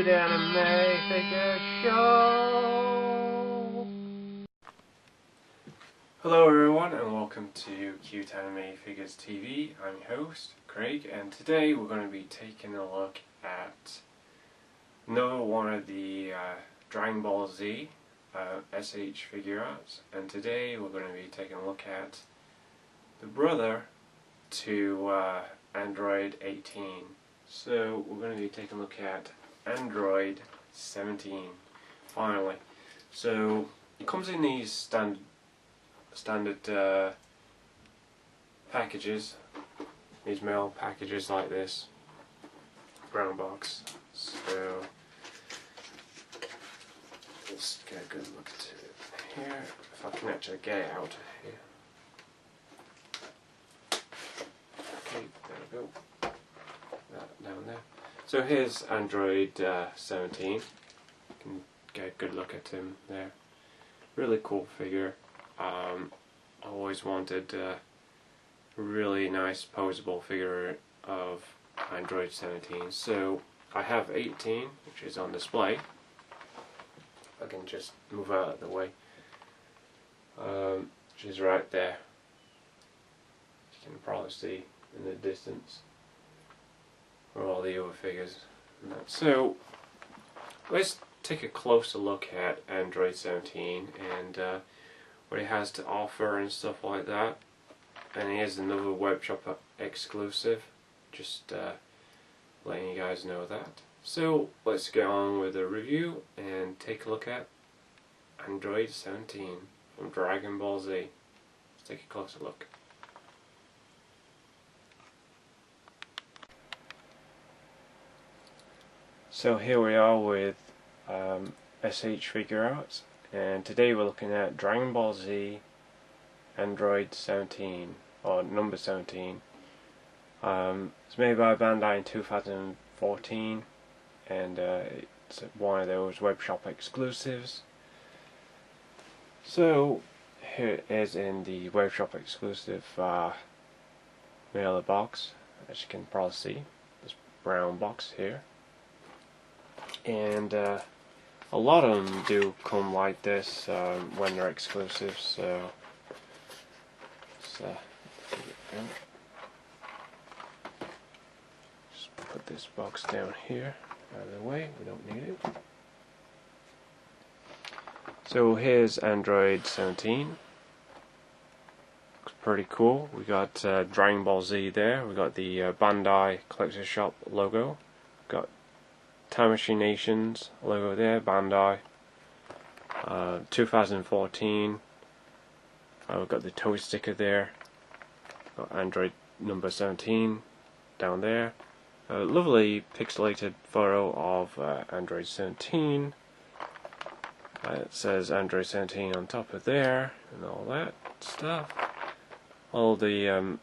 CuteanimefiguresTV Show. Hello everyone and welcome to CuteanimefiguresTV. I'm your host, Craig, and today we're going to be taking a look at another one of the Dragon Ball Z S.H Figuarts, and today we're going to be taking a look at the brother to Andriod 18. So we're going to be taking a look at Andriod 17 finally. So it comes in these standard packages, these mail packages like this, brown box. So let's get a good look at it here, if I can actually get it out here. Okay, there we go. That down there. So here's Andriod 17. You can get a good look at him there. Really cool figure. I always wanted a really nice posable figure of Andriod 17. So I have 18, which is on display. I can just move out of the way, which is right there. You can probably see in the distance where all the other figures and that. So let's take a closer look at Andriod 17 and what it has to offer and stuff like that. And here's another web shop exclusive, just letting you guys know that. So let's get on with the review and take a look at Andriod 17 from Dragon Ball Z. Let's take a closer look. So here we are with S.H Figuarts, and today we're looking at Dragon Ball Z Andriod 17, or number 17. It's made by Bandai in 2014, and it's one of those web shop exclusives. So here it is in the web shop exclusive mailer box, as you can probably see, this brown box here. And a lot of them do come like this when they're exclusive, so just put this box down here out of the way, we don't need it. So here's Andriod 17. Looks pretty cool. We got Dragon Ball Z there, we got the Bandai Collector Shop logo, got Tamashii Nations logo there, Bandai. 2014. We've got the toe sticker there. Got Andriod number 17 down there. A lovely pixelated photo of Andriod 17. It says Andriod 17 on top of there, and all that stuff. All the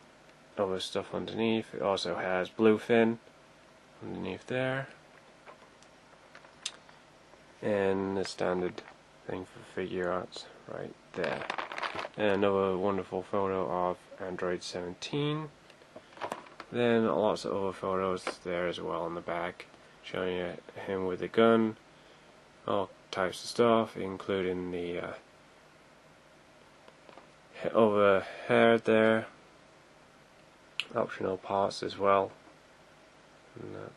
other stuff underneath. It also has Bluefin underneath there. And the standard thing for Figuarts right there. And another wonderful photo of Andriod 17. Then lots of other photos there as well in the back, showing you him with a gun, all types of stuff, including the over hair there, optional parts as well. And that.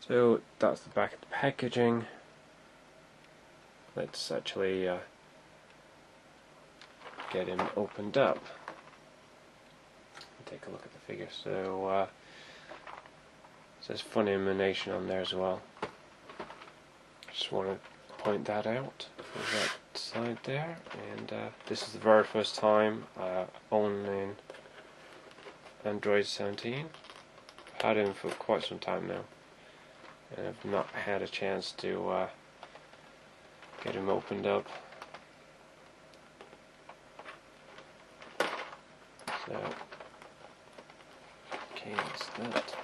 So that's the back of the packaging. Let's actually get him opened up and take a look at the figure. So it says Funimation on there as well. Just want to point that out for that side there. And this is the very first time owning Andriod 17. I've had him for quite some time now, and I've not had a chance to get him opened up. So, okay, that's that.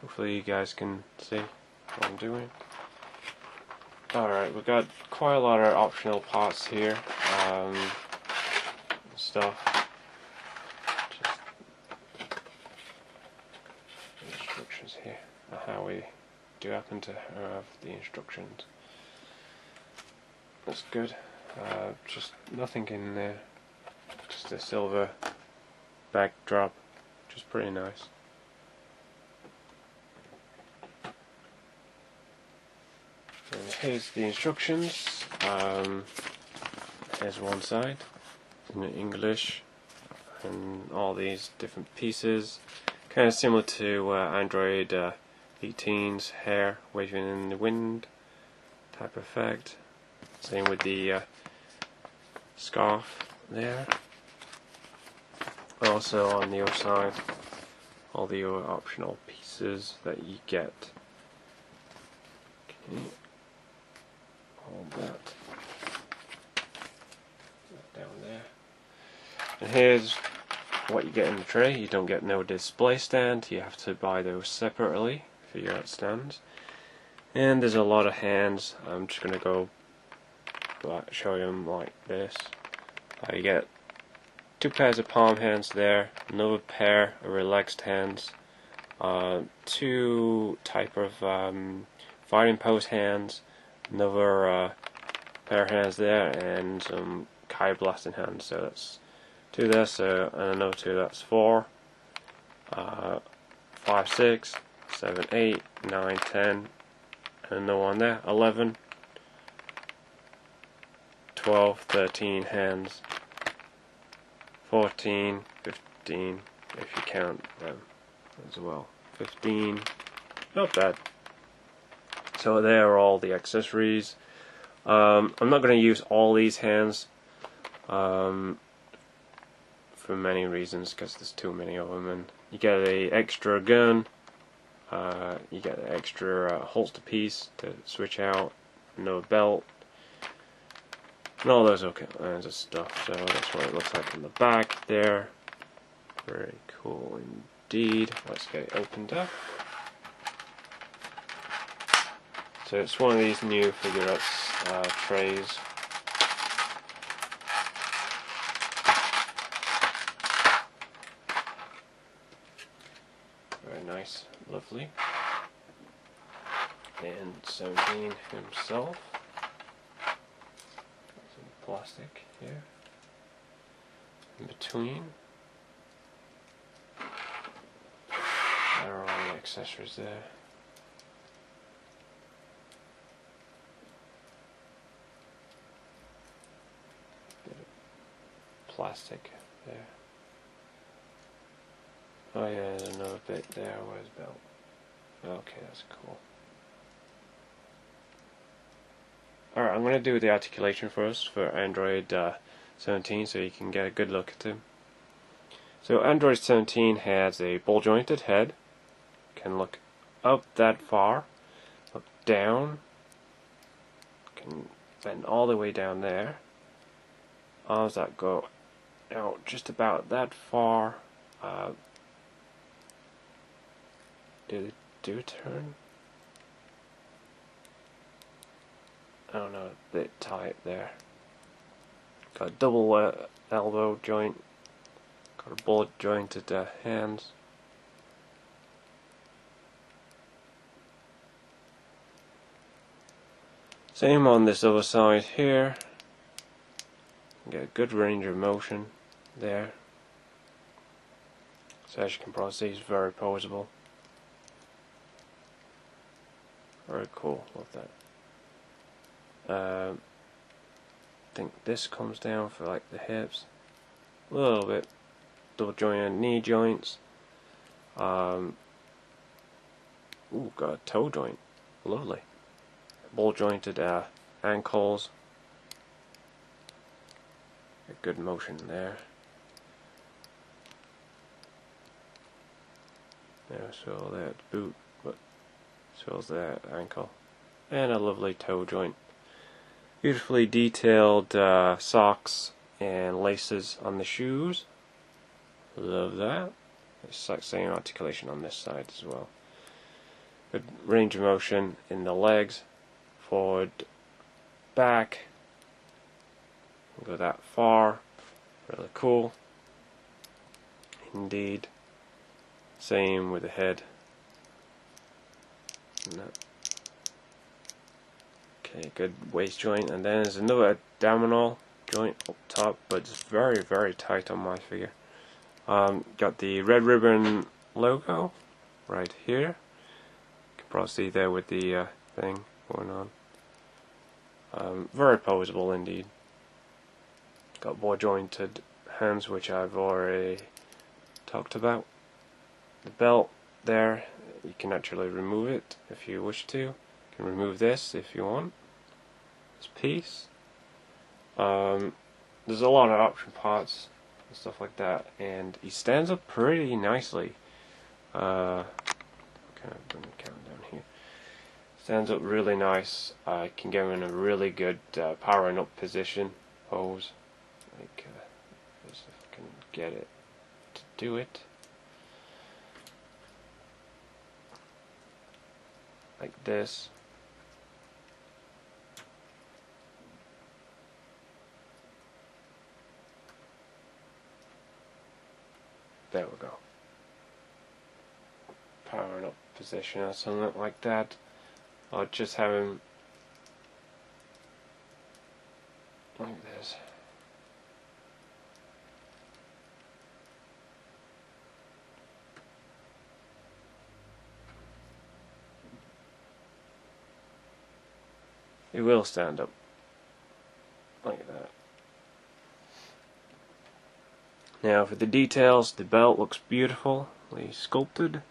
Hopefully you guys can see what I'm doing. Alright, we've got quite a lot of optional parts here. stuff. Just instructions here on how we do happen to have the instructions. That's good. Just nothing in there. Just a silver backdrop, which is pretty nice. And here's the instructions. Here's one side in English, and all these different pieces, kind of similar to Andriod 18's hair waving in the wind type effect. Same with the scarf there. Also on the other side, all the other optional pieces that you get. Okay. Hold that down there. And here's what you get in the tray. You don't get no display stand. You have to buy those separately, Figuarts stands. And there's a lot of hands. I'm just gonna go show you them like this. You get 2 pairs of palm hands there, another pair of relaxed hands, 2 type of fighting pose hands, another pair of hands there, and some Kai blasting hands. So that's 2 there, so and another 2. That's 4, 5, 6, 7, 8, 9, 10, and another one there. 11, 12, 13 hands. 14, 15, if you count them as well. 15, not bad. So there are all the accessories. I'm not going to use all these hands for many reasons, because there's too many of them. And you get an extra gun, you get an extra holster piece to switch out, another belt, and all those kinds of stuff. So that's what it looks like in the back there. Very cool indeed. Let's get it opened up. So it's one of these new Figuarts trays. Very nice, lovely. And 17 himself. Plastic here in between. There are all the accessories there. Bit of plastic there. Oh yeah, there's another bit there. Where's the belt? Okay, that's cool. Alright, I'm going to do the articulation first for Andriod 17 so you can get a good look at him. So Andriod 17 has a ball jointed head. Can look up that far, look down, can bend all the way down there. Arms that go out just about that far. Do they do turn? I don't know, a bit tight there. Got a double elbow joint. Got a ball jointed hands. Same on this other side here. Get a good range of motion there. So as you can probably see, it's very posable. Very cool, love that. I think this comes down for like the hips, a little bit double jointed knee joints. Ooh, got a toe joint, lovely. Ball jointed ankles, a good motion there. Yeah, so that boot, but so that ankle, and a lovely toe joint. Beautifully detailed socks and laces on the shoes. Love that. It's like same articulation on this side as well. Good range of motion in the legs, forward, back. Go that far. Really cool. Indeed. Same with the head. No. Okay, good waist joint, and then there's another abdominal joint up top, but it's very, very tight on my figure. Got the red ribbon logo right here. You can probably see there with the thing going on. Very posable indeed. Got ball jointed hands, which I've already talked about. The belt there, you can actually remove it if you wish to. You can remove this if you want. This piece. There's a lot of option parts and stuff like that, and he stands up pretty nicely. Kind of bring the camera down here. Stands up really nice. I can get him in a really good powering up position pose. Like, just if I can get it to do it. Like this. There we go. Powering up position or something like that. I'll just have him like this. It will stand up like that. Now for the details, the belt looks beautifully sculpted,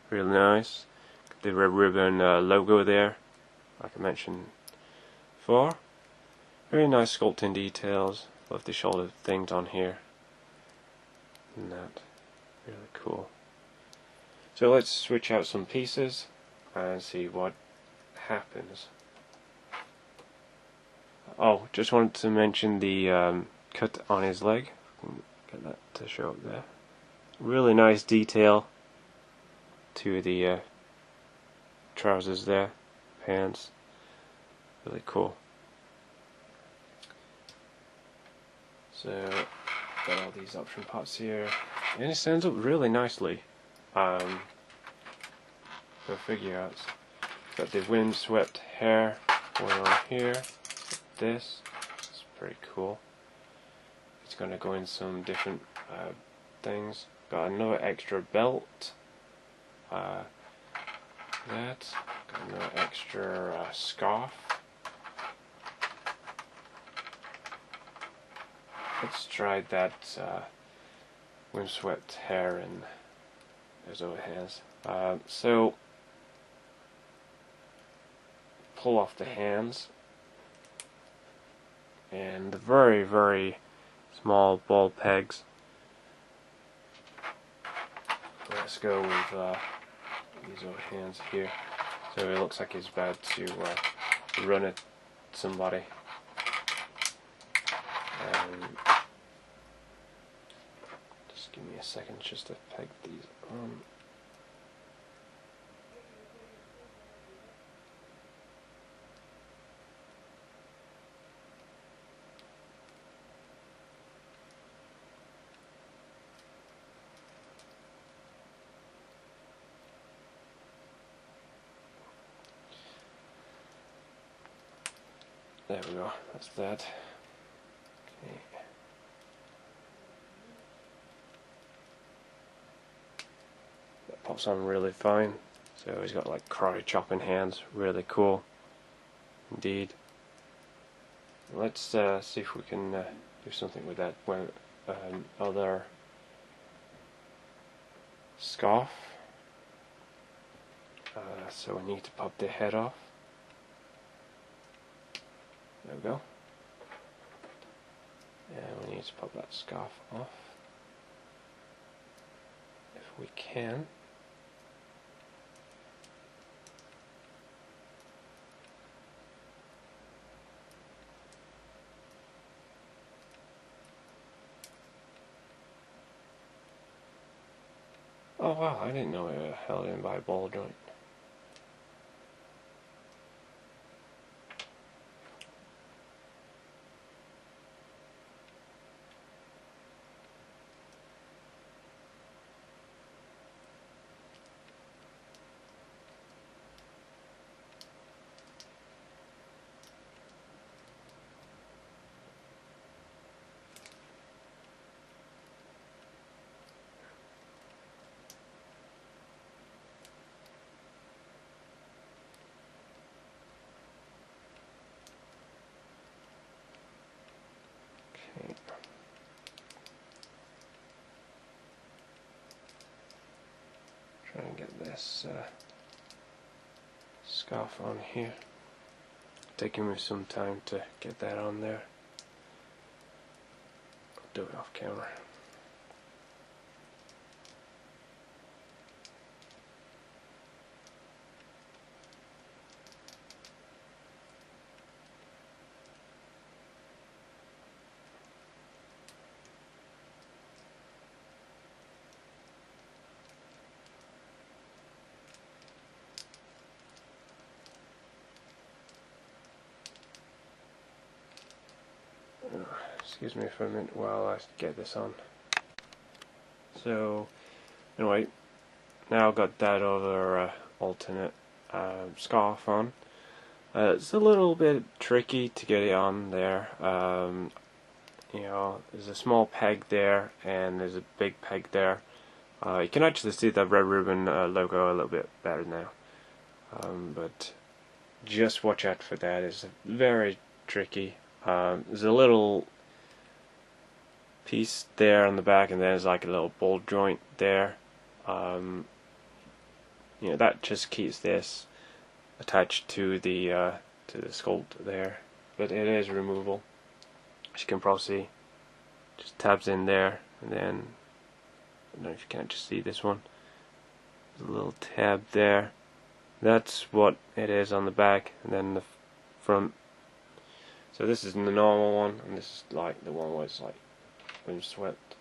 really nice. The red ribbon logo there, like I mentioned before. Very nice sculpting details. Love the shoulder things on here. And that, really cool. So let's switch out some pieces and see what happens. Oh, just wanted to mention the cut on his leg. Get that to show up there. Really nice detail to the trousers there, pants. Really cool. So, got all these option parts here, and it stands up really nicely for Figuarts. Got the windswept hair going on here. This is pretty cool. It's going to go in some different things. Got another extra belt. Got another extra scarf. Let's try that windswept hair and there's other hands. So pull off the hands and the very, very small ball pegs. Let's go with these other hands here. So it looks like he's about to run at somebody. Just give me a second just to peg these on. There we go, that's that. Okay. That pops on really fine. So he's got like karate chopping hands, really cool indeed. Let's see if we can do something with that other scarf. So we need to pop the head off. There we go. And we need to pop that scarf off. If we can. Oh wow, I didn't know it held in by a ball joint. try and get this scarf on here. Taking me some time to get that on there. I'll do it off camera. Excuse me for a minute while I get this on. So, anyway, now I've got that other alternate scarf on. It's a little bit tricky to get it on there. You know, there's a small peg there and there's a big peg there. You can actually see the red ribbon logo a little bit better now. But just watch out for that. It's very tricky. There's a little piece there on the back, and there's like a little ball joint there. You know, that just keeps this attached to the sculpt there, but it is removable. As you can probably see, just tabs in there, and then I don't know if you can just see this one. There's a little tab there. That's what it is on the back, and then the front. So this is the normal one, and this is like the one where it's like wind swept.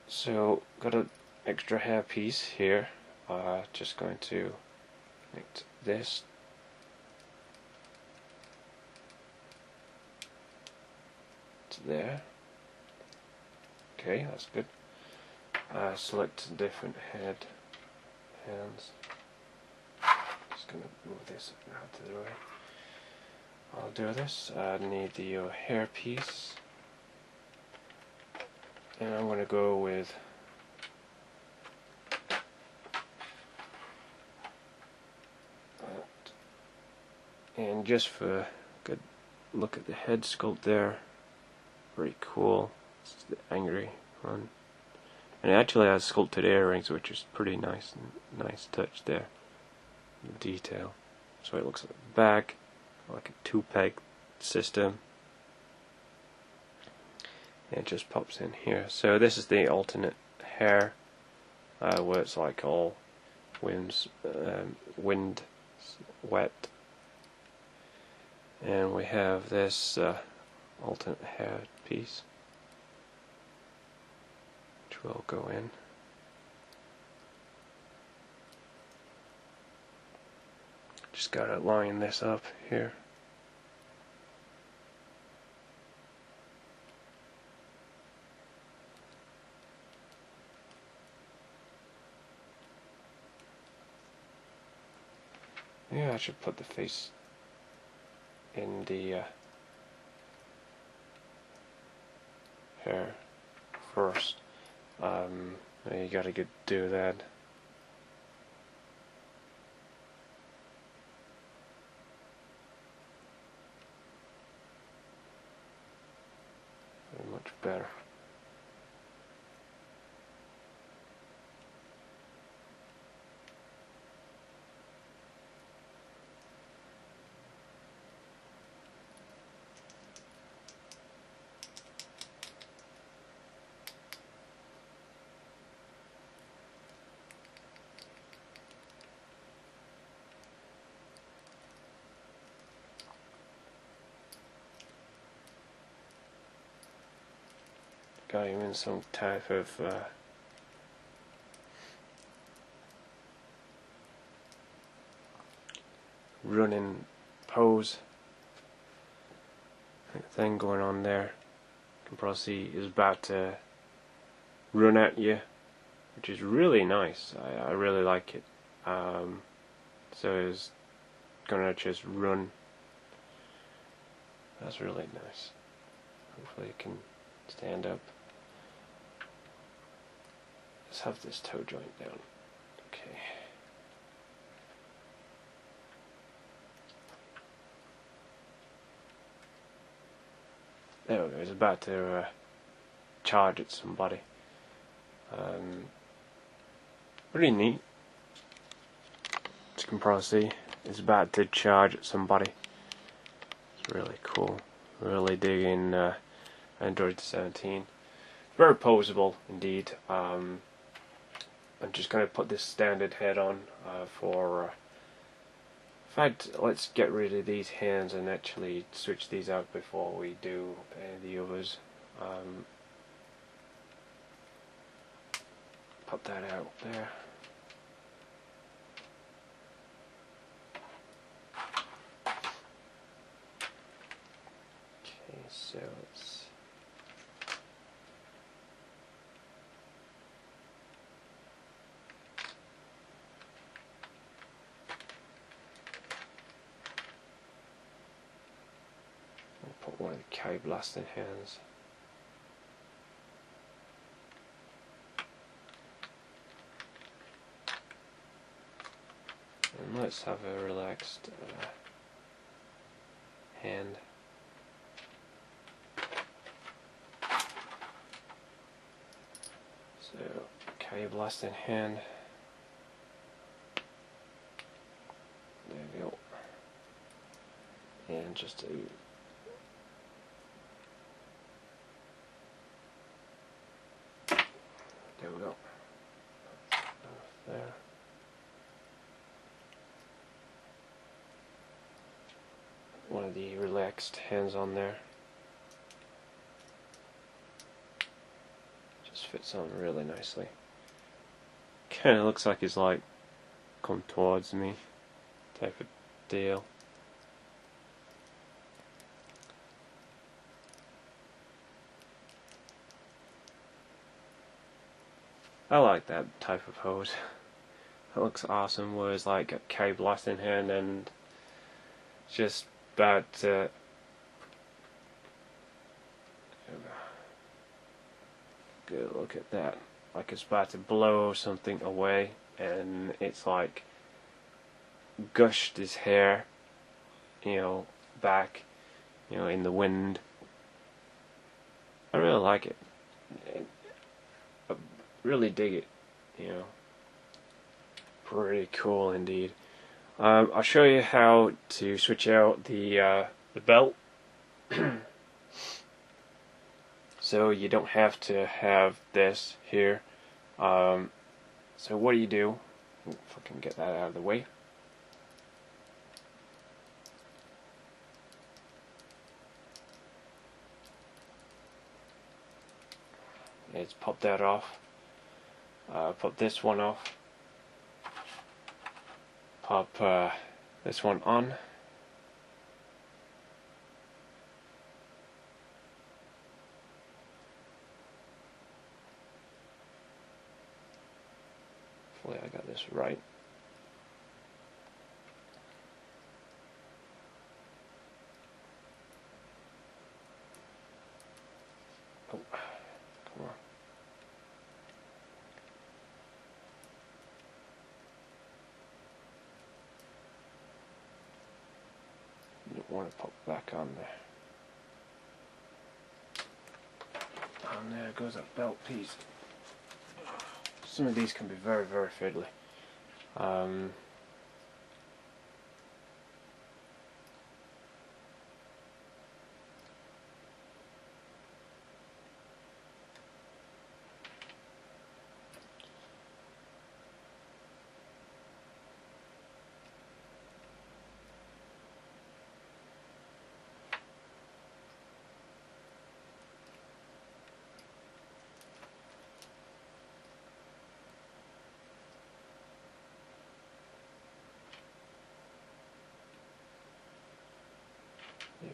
So got an extra hair piece here. Just going to connect this to there. Okay, that's good. Select different hands. Just gonna move this out to the right. I'll do this. I need the hair piece, and I'm going to go with that. And just for a good look at the head sculpt there, very cool. This is the angry one, and it actually has sculpted earrings, which is pretty nice. Nice touch there, the detail. So it looks like the back. Like a 2-peg system, and it just pops in here. So this is the alternate hair, where it's like all wind wet, and we have this alternate hair piece, which will go in. Just gotta line this up here. Yeah, I should put the face in the hair first. You gotta do that. Much better. Got him in some type of running pose thing going on there. You can probably see he's about to run at you, which is really nice. I really like it. So he's gonna just run. That's really nice. Hopefully it can stand up. Let's have this toe joint down. Okay. There we go. He's about to charge at somebody. Pretty neat. As you can probably see, it's about to charge at somebody. It's really cool. Really digging Android 17. Very posable indeed. I'm just going to put this standard head on for. In fact, let's get rid of these hands and actually switch these out before we do the others. Put that out there. Okay, so let's. Put one of the K blasting hands. And let's have a relaxed hand. So, K blasting hand. There we go. And just to there we go. There. One of the relaxed hands on there. Just fits on really nicely. Kinda looks like he's like come towards me type of deal. I like that type of pose. That looks awesome, where it's like a K blast in hand and just about to good look at that. Like it's about to blow something away and it's like gushed his hair, you know, back, you know, in the wind. I really like it. I really dig it, you know. Pretty cool indeed. I'll show you how to switch out the belt. So you don't have to have this here. So what do? If I can get that out of the way. Let's pop that off. Pop this one off. Pop this one on. Hopefully I got this right. Oh, come on. You don't want to pop back on there. And there goes that belt piece. Some of these can be very, very fiddly.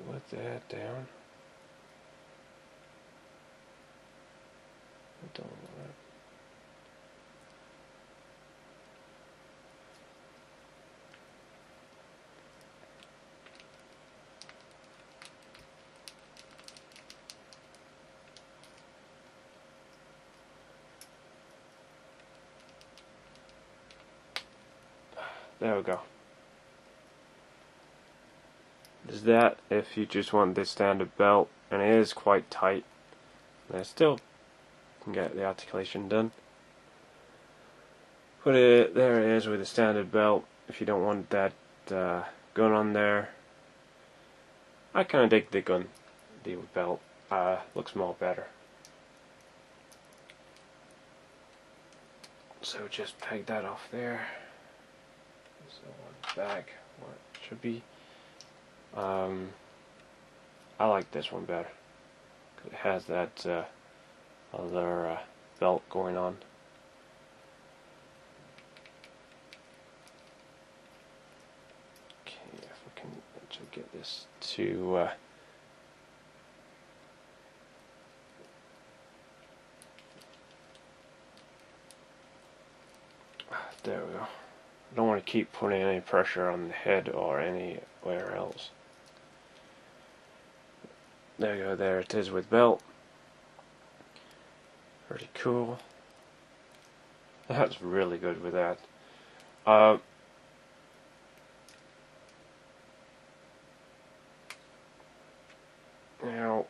Let that down. I don't want that. There we go. Is that if you just want this standard belt, and it is quite tight, and I still can get the articulation done. put it, there it is with a standard belt. If you don't want that gun on there, I kind of dig the gun, the belt. Looks more better. So just peg that off there. So on the back, what it should be. I like this one better because it has that other belt going on. Okay, if we can actually get this to there we go. I don't want to keep putting any pressure on the head or anywhere else. There you go, there it is with belt. Pretty cool. That's really good with that. Now,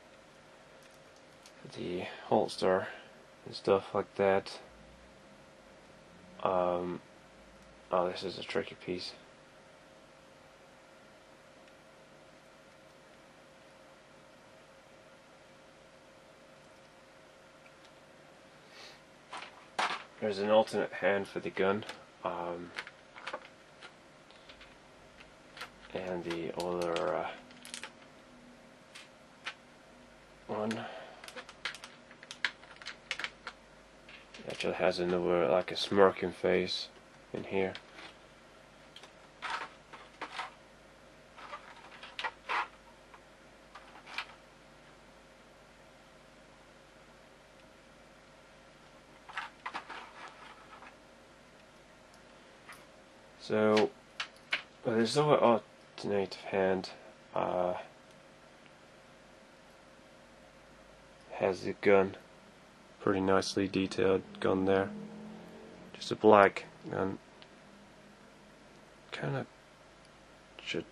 the holster and stuff like that. Oh, this is a tricky piece. There's an alternate hand for the gun, and the other one actually has another, like a smirking face in here. So this other alternative hand has the gun, pretty nicely detailed gun there. Just a black gun. Kind of should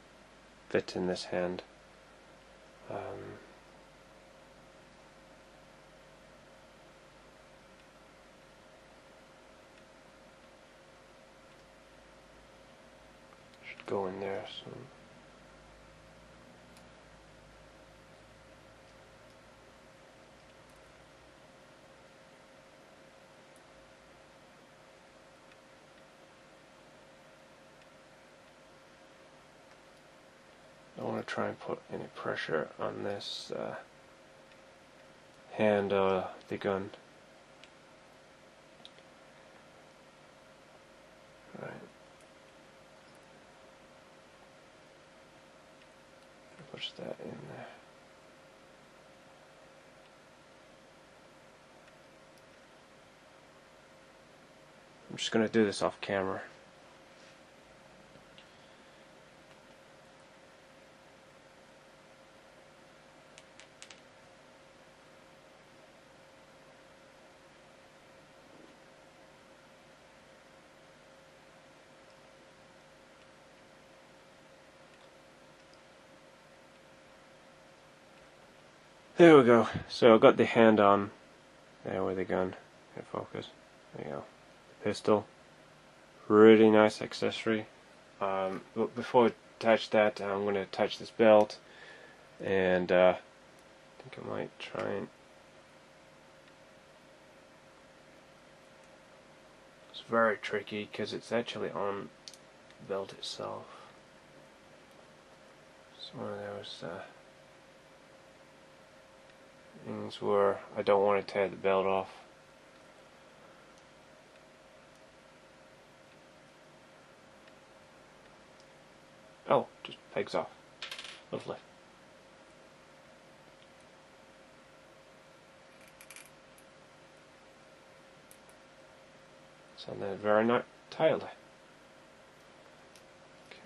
fit in this hand. Should go in there. So. I don't want to try and put any pressure on this hand or the gun. Right. Push that in there. I'm just going to do this off camera. There we go. So I got the hand on there with the gun. In focus. There you go. Pistol. Really nice accessory. But before I attach that, I'm going to attach this belt, and I think I might try and. It's very tricky because it's actually on the belt itself. It's one of those things where I don't want to tear the belt off. Oh, just pegs off. Lovely. So they're very not tightly.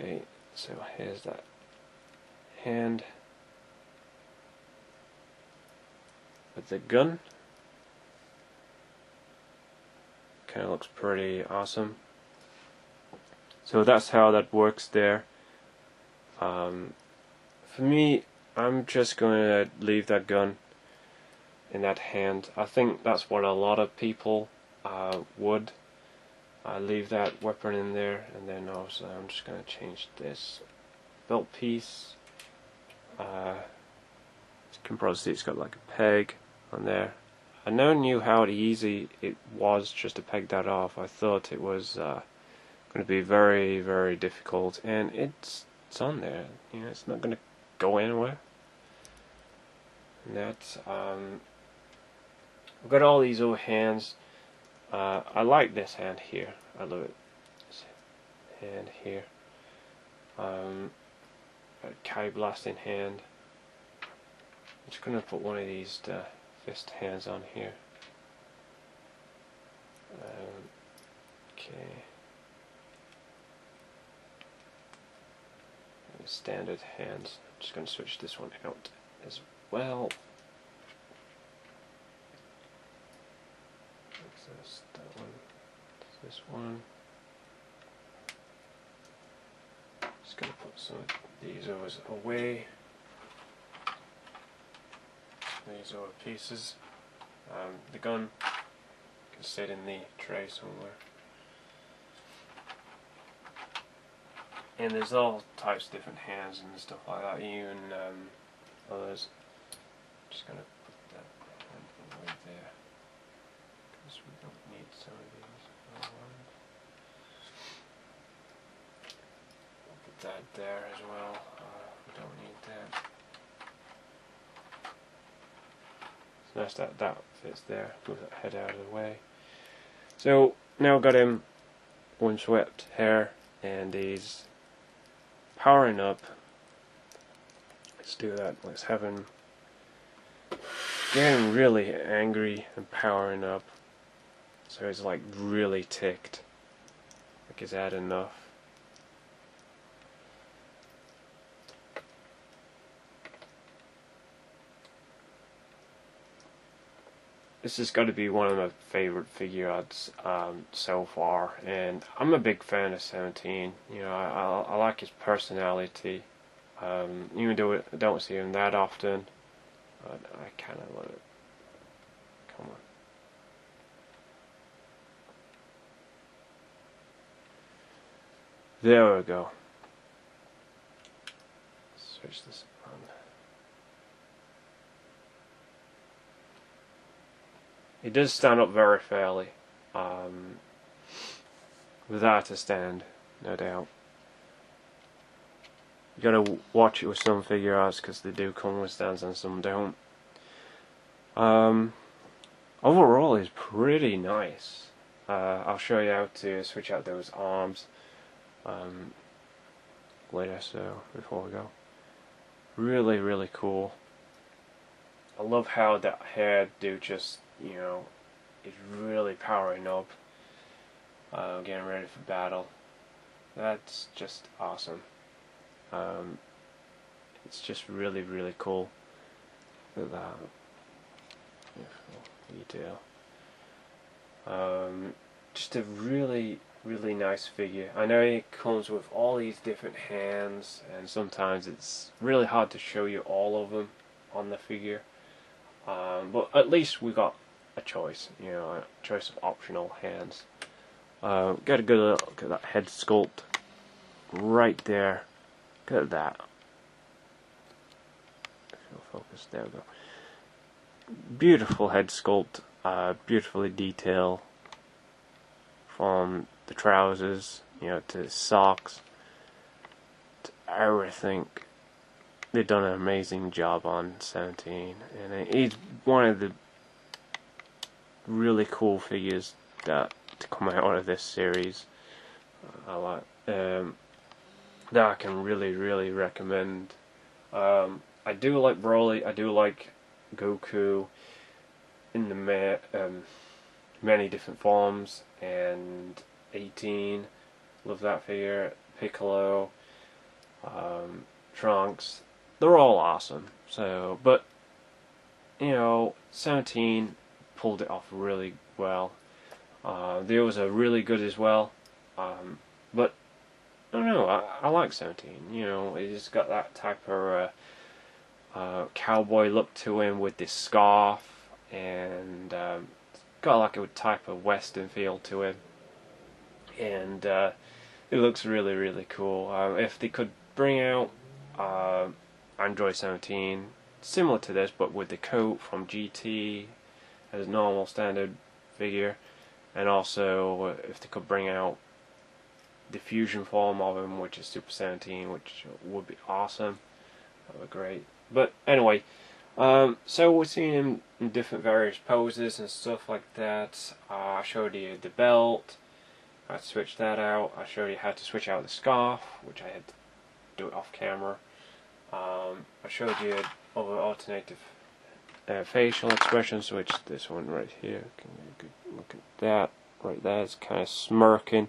Okay, so here's that hand with the gun. Kind of looks pretty awesome. So that's how that works there. For me, I'm just going to leave that gun in that hand. I think that's what a lot of people would. I leave that weapon in there, and then also I'm just going to change this belt piece. You can probably see it's got like a peg on there. I never knew how easy it was just to peg that off. I thought it was going to be very, very difficult, and it's on there. You know, it's not going to go anywhere. And that's I've got all these other hands. I like this hand here. I love it. This hand here. A Kai blasting hand. I'm just going to put one of these fist hands on here. Okay. And the standard hands. I'm just going to switch this one out as well. That one. This one. Just going to put some of these away. These are pieces. The gun can sit in the tray somewhere. And there's all types of different hands and stuff like that, even others. Just going to put that hand away there, because we don't need some of these. I'll put that there as well. We don't need that. Nice that fits there. Move that head out of the way. So now I've got him windswept hair, and he's powering up. Let's do that. Let's have him getting really angry and powering up. So he's like really ticked, like he's had enough. This has got to be one of my favorite Figuarts so far, and I'm a big fan of 17. You know, I like his personality. Even though I don't see him that often, but I kind of love it. Come on. There we go. Switch this on. He does stand up very fairly, without a stand, no doubt. You gotta watch it with some Figuarts because they do come with stands and some don't. Overall, it's pretty nice. I'll show you how to switch out those arms later, so before we go. Really, really cool. I love how that hair do just, you know, is really powering up, getting ready for battle. That's just awesome. It's just really, really cool. Look at that beautiful detail. Just a really, really nice figure. I know it comes with all these different hands, and sometimes it's really hard to show you all of them on the figure. But at least we got a choice, you know, a choice of optional hands. Get a good look at that head sculpt right there. Look at that. If you'll focus, there we go. Beautiful head sculpt, beautifully detailed, from the trousers, you know, to his socks, to everything. They've done an amazing job on 17, and he's one of the really cool figures that to come out of this series. I like that I can really, really recommend. I do like Broly. I do like Goku in the many different forms, and 18. Love that figure. Piccolo, Trunks. They're all awesome. So, but you know, 17 pulled it off really well. The others are really good as well. But I don't know. I like 17. You know, he's got that type of cowboy look to him with this scarf, and got like a type of western feel to him. and it looks really, really cool. If they could bring out Android 17 similar to this, but with the coat from GT as a normal standard figure, and also if they could bring out the fusion form of him, which is Super 17, which would be awesome. That would be great. But anyway, so we're seeing him in different various poses and stuff like that. I showed you the belt, how to switch that out. I showed you how to switch out the scarf, which I had to do it off camera. I showed you other alternative facial expressions, which this one right here, can you get a good look at that right there, it's kind of smirking.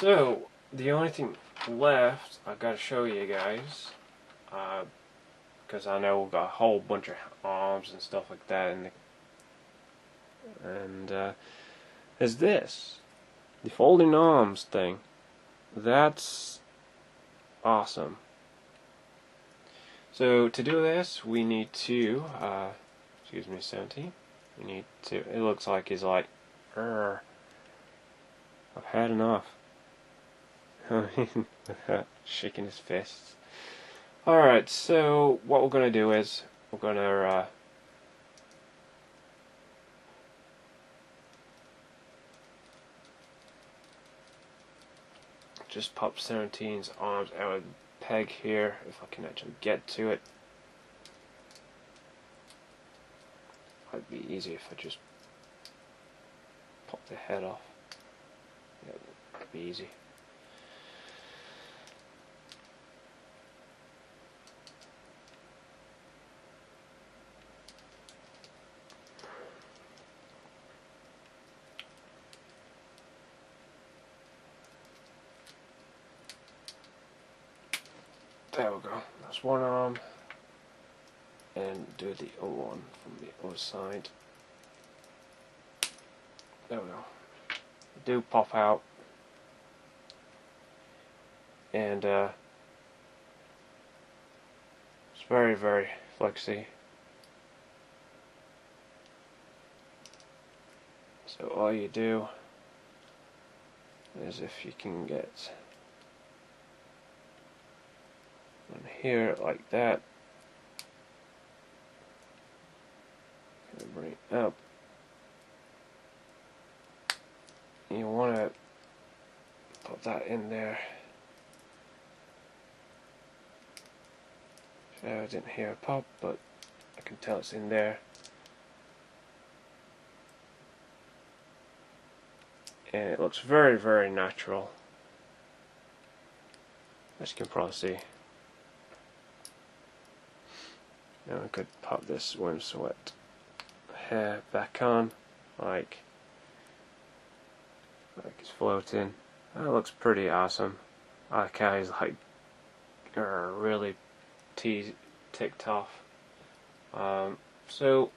So the only thing left I've got to show you guys, because I know we've got a whole bunch of arms and stuff like that, and is this the folding arms thing. That's awesome. So to do this, we need to excuse me, 17. We need to. It looks like he's like, I've had enough. Shaking his fists. Alright, so what we're going to do is we're going to just pop 17's arms out of the peg here, if I can actually get to it. It'd be easier if I just pop the head off. Yeah, that'd be easy. There we go. That's one arm. And do the other one from the other side. There we go. They do pop out. And it's very, very flexy. So all you do is, if you can get on here like that, bring it up. You want to put that in there. So I didn't hear a pop, but I can tell it's in there. And it looks very, very natural, as you can probably see. Now I could pop this swimsuit hair back on, like it's floating. That looks pretty awesome. I like how he's like really ticked off. So you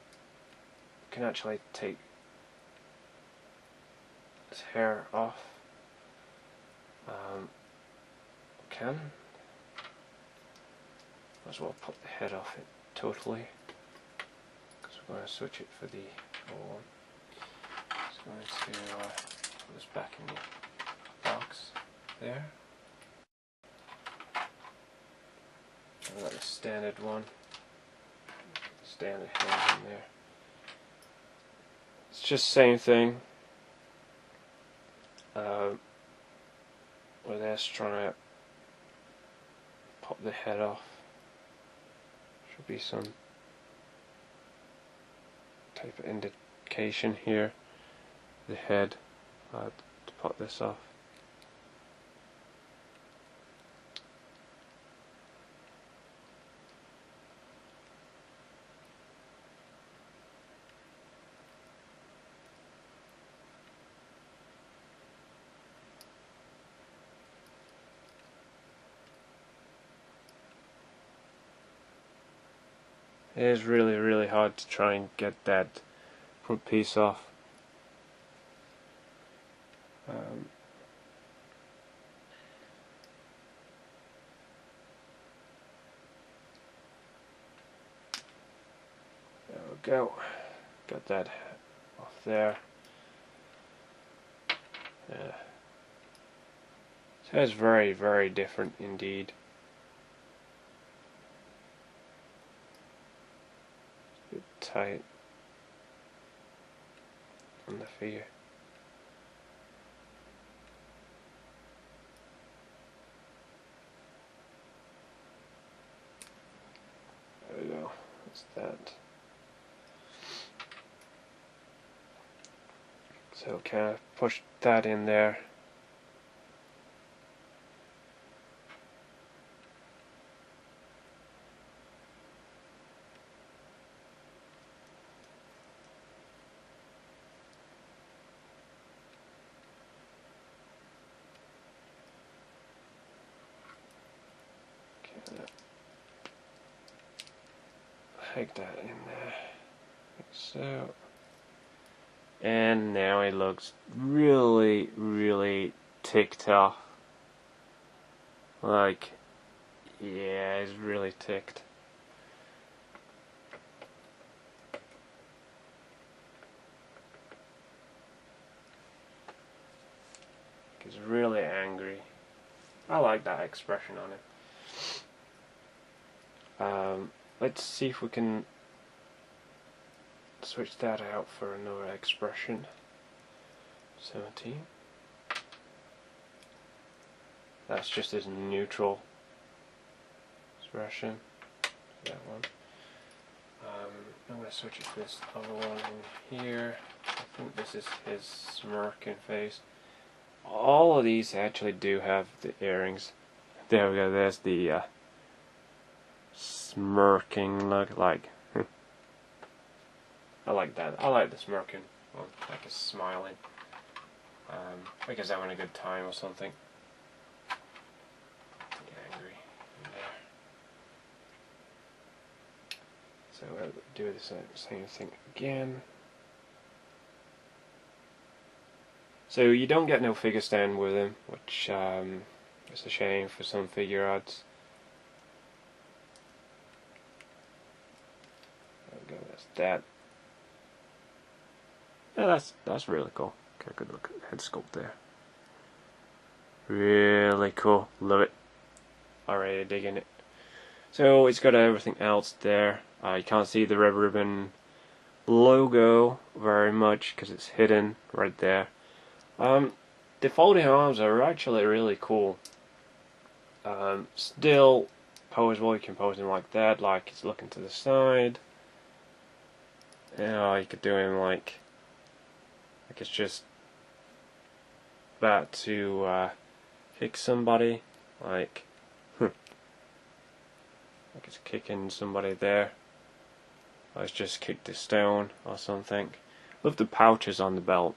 can actually take his hair off. Might as well pop the head off it totally, because we're going to switch it for the other one. Just going to put this back in the box there. I've got the standard one, standard hands in there. It's just the same thing. With this, trying to pop the head off. Should be some type of indication here. The head, to pop this off. It is really, really hard to try and get that front piece off. There we go. Got that off there. Yeah. So it's very, very different indeed. It's a bit tight on the figure. There we go. That's that. So kind of push that in there. Take that in there, like so. And now it looks really, really ticked off. Like, yeah, it's really ticked. He's really angry. I like that expression on it. Let's see if we can switch that out for another expression. 17. That's just his neutral expression. That one. I'm going to switch it to this other one in here. I think this is his smirking face. All of these actually do have the earrings. There we go. There's the smirking look. Like, I like that. I like the smirking one. Like it's smiling. Like he's having a good time or something. Angry in there. So we'll do the same thing again. So you don't get no figure stand with him, which is a shame for some Figuarts. There we go, that's that. Yeah, that's really cool. Get a good look at the head sculpt there. Really cool, love it. Already digging it. So it's got everything else there. You can't see the Red Ribbon logo very much because it's hidden right there. The folding arms are actually really cool. Still posable, you can pose him like that, like he's looking to the side. You know, you could do him like it's just about to kick somebody, like it's kicking somebody there. Or it's just kicked a stone or something. Love the pouches on the belt.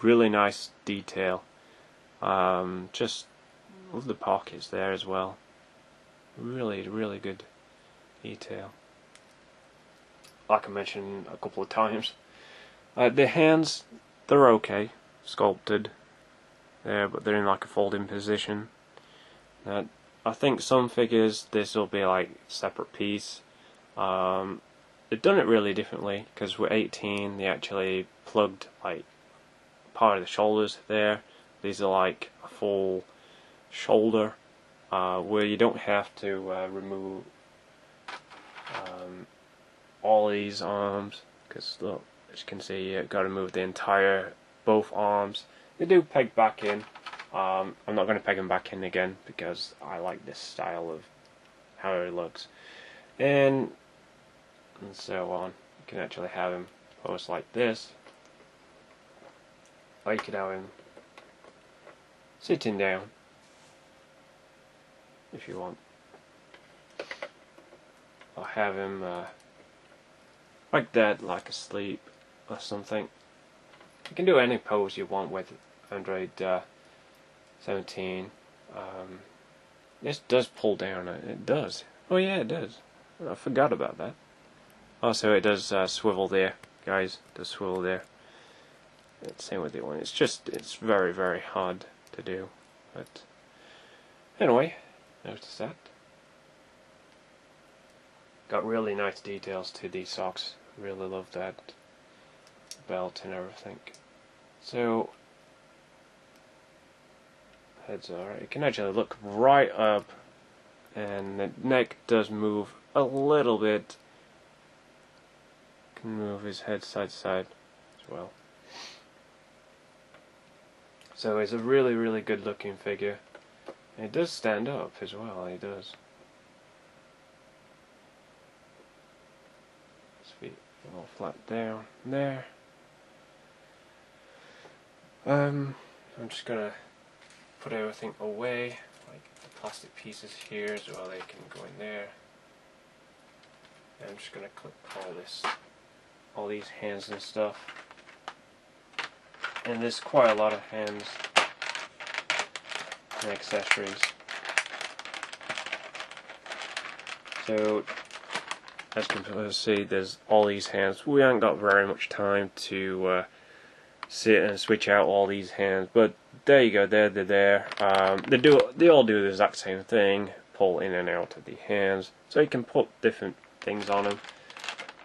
Really nice detail. Just love the pockets there as well. Really, really good detail. Like I mentioned a couple of times. The hands, they're okay, sculpted there, but they're in like a folding position. I think some figures this will be like a separate piece. They've done it really differently because with 18 they actually plugged like part of the shoulders there. These are like a full shoulder where you don't have to remove all these arms, because look, as you can see, you've got to move the entire both arms. They do peg back in. I'm not going to peg them back in again because I like this style of how it looks, and so on. You can actually have him pose like this, or you could have him sitting down if you want, or have him like that, like asleep or something. You can do any pose you want with Andriod 17. This does pull down. It does. Oh yeah, it does. I forgot about that. Also, it does swivel there, guys. It does swivel there. Same with the one. It's very, very hard to do. But anyway, notice that. Got really nice details to these socks. Really love that. belt and everything. So head's alright. You can actually look right up, and the neck does move a little bit. Can move his head side to side as well. So it's a really, really good looking figure. And it does stand up as well, it does. His feet all flat down there. I'm just gonna put everything away, like the plastic pieces here as well, they can go in there. And I'm just gonna clip all these hands and stuff. And there's quite a lot of hands and accessories. So, as you can see, there's all these hands. We haven't got very much time to sit and switch out all these hands, but there you go. They're there. They all do the exact same thing. Pull in and out of the hands, so you can put different things on them.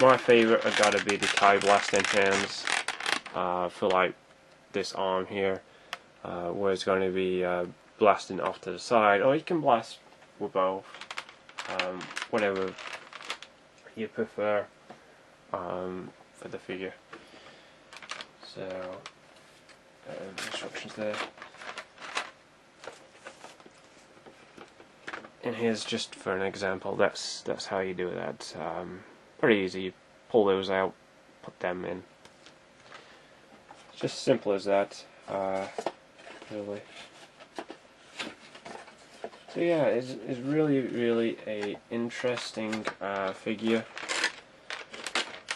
My favourite have got to be the tie blasting hands for like this arm here, where it's going to be blasting off to the side, or you can blast with both, whatever you prefer for the figure. So instructions there, and here's just for an example. That's how you do that. Pretty easy. You pull those out, put them in. It's just simple as that, really. So yeah, it's really, really a interesting figure.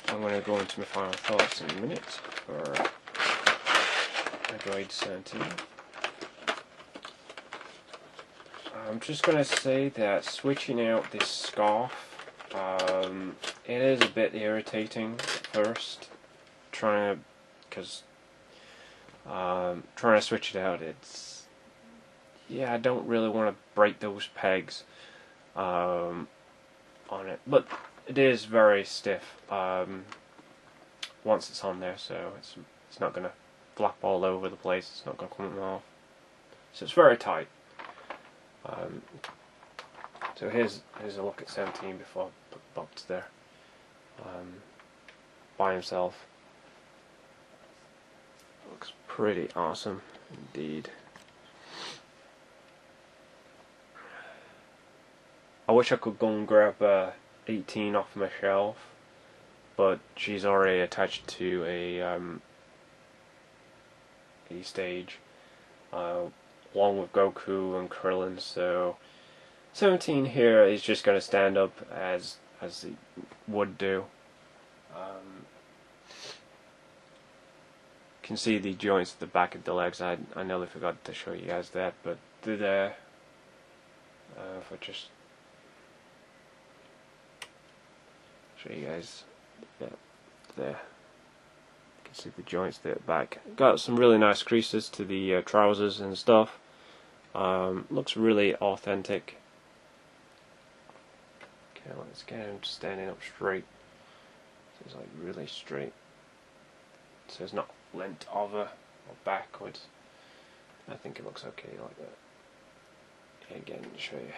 I'm going to go into my final thoughts in a minute for Andriod 17. I'm just going to say that switching out this scarf, it is a bit irritating at first, trying to switch it out. Yeah, I don't really want to break those pegs on it, but it is very stiff once it's on there, so it's not going to flap all over the place. It's not going to come off, so it's very tight. So here's a look at 17 before I put the box there. By himself, looks pretty awesome indeed. I wish I could go and grab 18 off my shelf, but she's already attached to a stage along with Goku and Krillin, so 17 here is just going to stand up as it would do. You can see the joints at the back of the legs. I nearly forgot to show you guys that, but they're there. If I just show you guys that there, you can see the joints there at the back. Got some really nice creases to the trousers and stuff. Looks really authentic. Okay, let's get him standing up straight. So it's like really straight. So it's not leant over or backwards. I think it looks okay like that. Again, to show you.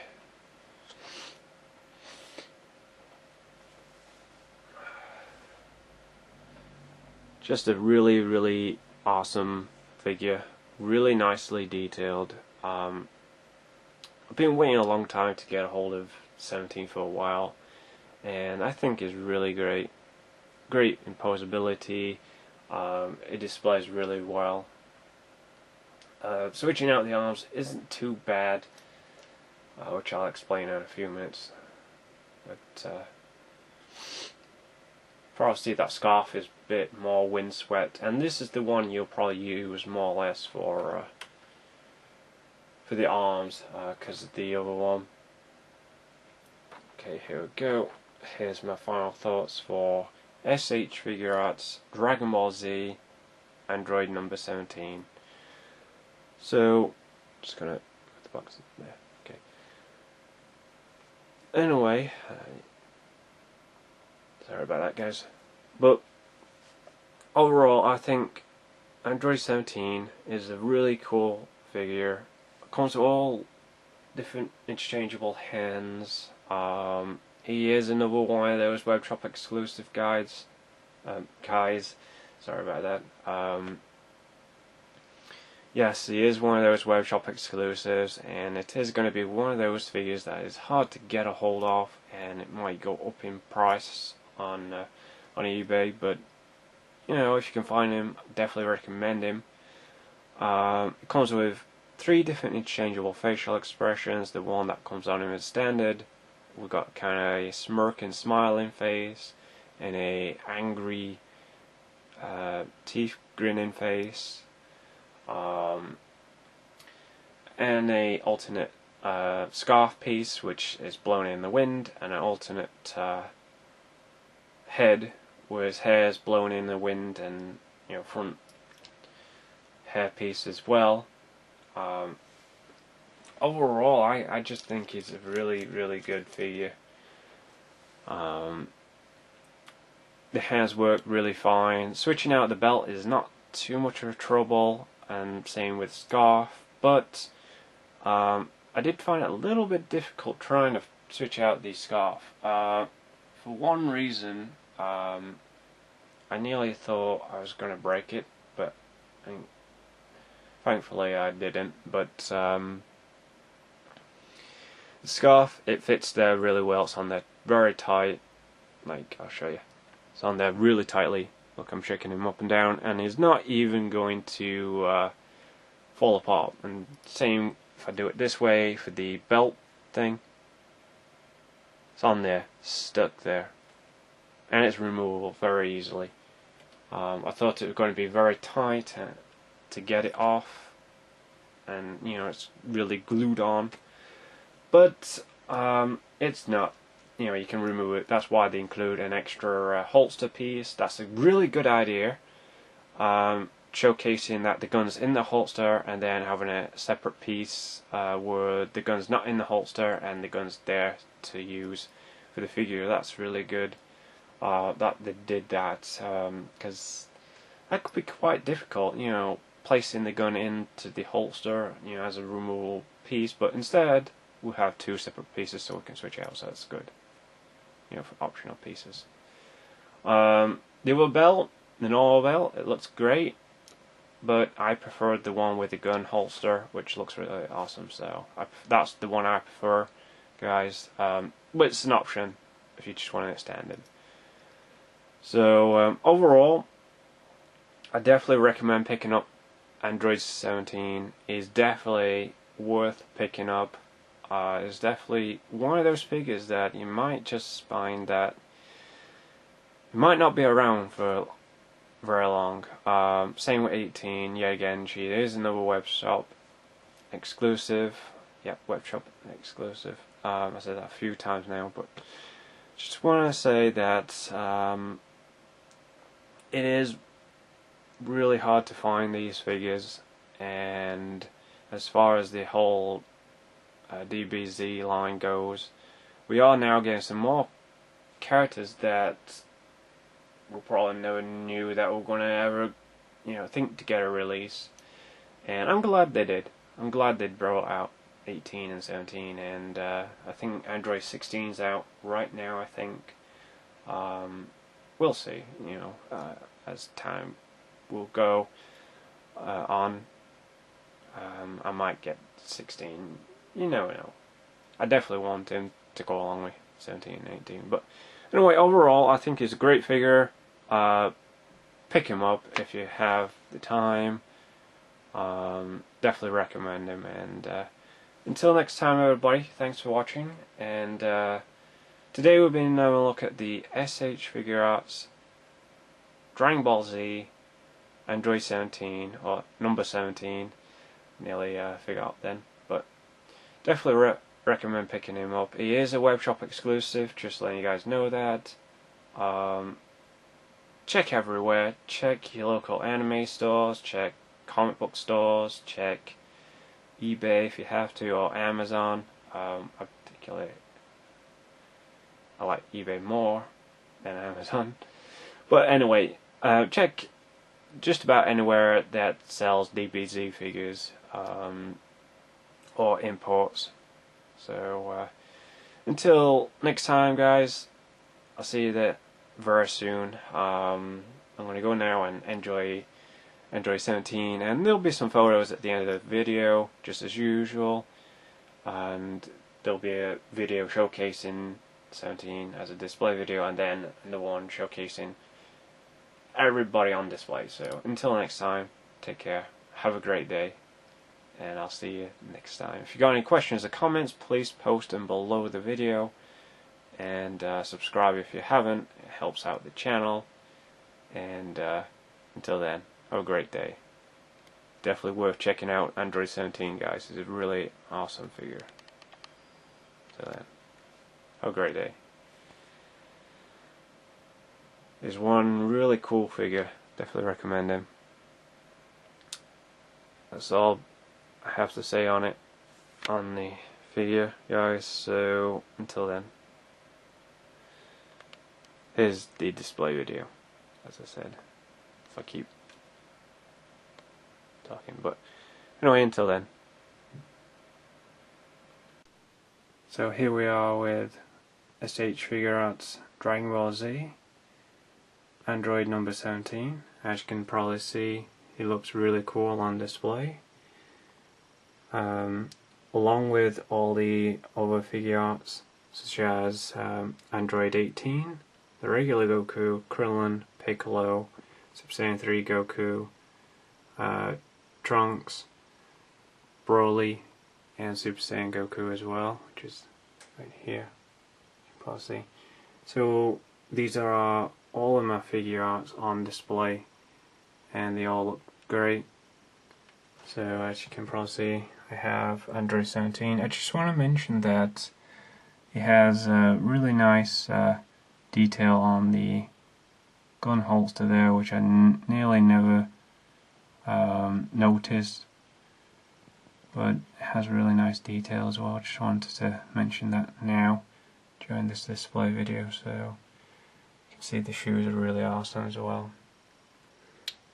Just a really, really awesome figure. Really nicely detailed. I've been waiting a long time to get a hold of 17 for a while, and I think it's really great. Great in posability. It displays really well. Switching out the arms isn't too bad, which I'll explain in a few minutes. But obviously that scarf is a bit more windswept, and this is the one you'll probably use more or less for the arms, because of the other one. Okay, here we go. Here's my final thoughts for S.H Figuarts Dragonball Z Andriod number 17. So, just gonna put the box in there. Okay. Anyway, sorry about that, guys. But overall, I think Andriod 17 is a really cool figure. It comes with all different interchangeable hands. He is another one of those web shop exclusive guys. Sorry about that. Yes, he is one of those web shop exclusives, and it is going to be one of those figures that is hard to get a hold of, and it might go up in price on eBay. But you know, if you can find him, definitely recommend him. It comes with 3 different interchangeable facial expressions. The one that comes on him is standard. We've got kind of a smirking, smiling face, and a angry, teeth grinning face, and a alternate scarf piece, which is blown in the wind, and an alternate head where his hair is blown in the wind, and front hair piece as well. Overall, I just think he's a really, really good figure. The hands work really fine. Switching out the belt is not too much of a trouble, and same with scarf, but I did find it a little bit difficult trying to switch out the scarf. For one reason, I nearly thought I was going to break it, but thankfully I didn't. But the scarf, it fits there really well. It's on there very tight. Like, I'll show you. It's on there really tightly. Look, I'm shaking him up and down, and he's not even going to fall apart. And same if I do it this way for the belt thing. It's on there, stuck there, and it's removable very easily. I thought it was going to be very tight to get it off, and it's really glued on, but it's not. You can remove it. That's why they include an extra holster piece. That's a really good idea, showcasing that the gun's in the holster, and then having a separate piece where the gun's not in the holster and the gun's there to use for the figure. That's really good that they did that, because that could be quite difficult, placing the gun into the holster, as a removable piece. But instead, we have 2 separate pieces, so we can switch out. So that's good, for optional pieces. The other belt, the normal belt, it looks great, but I preferred the one with the gun holster, which looks really awesome. So that's the one I prefer, guys. But it's an option if you just want it standard. So overall, I definitely recommend picking up Andriod 17. Is definitely worth picking up. It's definitely one of those figures that you might just find that it might not be around for very long. Same with 18. Yet again, she is another web shop exclusive. Yep, web shop exclusive. I said that a few times now, but just want to say that it is really hard to find these figures, and as far as the whole DBZ line goes, we are now getting some more characters that we probably never knew that were going to ever think to get a release, and I'm glad they did. I'm glad they brought out 18 and 17, and I think Andriod 16's out right now. I think we'll see, as time will go on. I might get 16, you never know. I definitely want him to go along with 17 and 18, but anyway, overall I think he's a great figure. Pick him up if you have the time. Definitely recommend him, and until next time, everybody, thanks for watching. And today we've been having a look at the S.H Figuarts Dragonball Z Andriod 17, or number 17. Nearly forgot then, but definitely recommend picking him up. He is a web shop exclusive, just letting you guys know that. Check everywhere. Check your local anime stores, check comic book stores, check eBay if you have to, or Amazon. I like eBay more than Amazon. But anyway, check just about anywhere that sells DBZ figures or imports. So until next time, guys, I'll see you there very soon. I'm going to go now and enjoy Andriod 17, and there'll be some photos at the end of the video, just as usual, and there'll be a video showcasing 17 as a display video, and then the one showcasing everybody on display. So until next time, take care, have a great day, and I'll see you next time. If you got any questions or comments, please post them below the video, and subscribe if you haven't. It helps out the channel. And until then, have a great day. Definitely worth checking out Andriod 17, guys. It's a really awesome figure. Until then, have a great day. There's one really cool figure. Definitely recommend him. That's all I have to say on it, on the figure, guys. So until then, here's the display video, as I said, if I keep talking. But anyway, until then. So here we are with S.H Figuarts Dragonball Z, Andriod number 17. As you can probably see, he looks really cool on display. Along with all the other Figuarts, such as Andriod 18, the regular Goku, Krillin, Piccolo, Super Saiyan 3 Goku, Trunks, Broly, and Super Saiyan Goku as well, which is right here. You can probably see. So these are all of my Figuarts on display, and they all look great. So as you can probably see, I have Andriod 17. I just want to mention that it has a really nice detail on the gun holster there, which I nearly never noticed, but it has really nice detail as well. I just wanted to mention that now during this display video, so you can see the shoes are really awesome as well,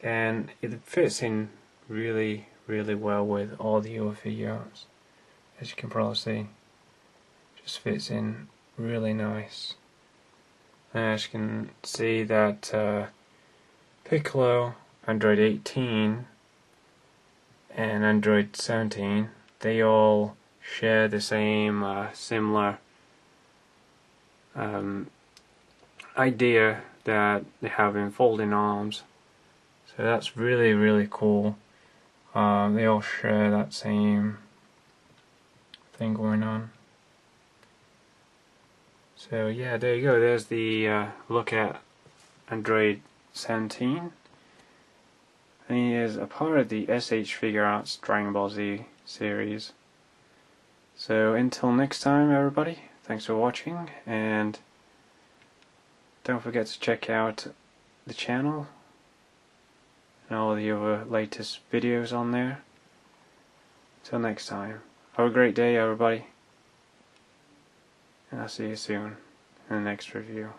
and it fits in really well with all the other Figuarts. As you can probably see, just fits in really nice. As you can see that Piccolo, Andriod 18 and Andriod 17, they all share the same similar idea that they have in folding arms. So that's really cool. They all share that same thing going on. So yeah, there you go. There's the look at Andriod 17. And he is a part of the S.H Figuarts Dragonball Z series. So until next time, everybody, thanks for watching, and don't forget to check out the channel and all the other latest videos on there. Till next time, have a great day, everybody, and I'll see you soon in the next review.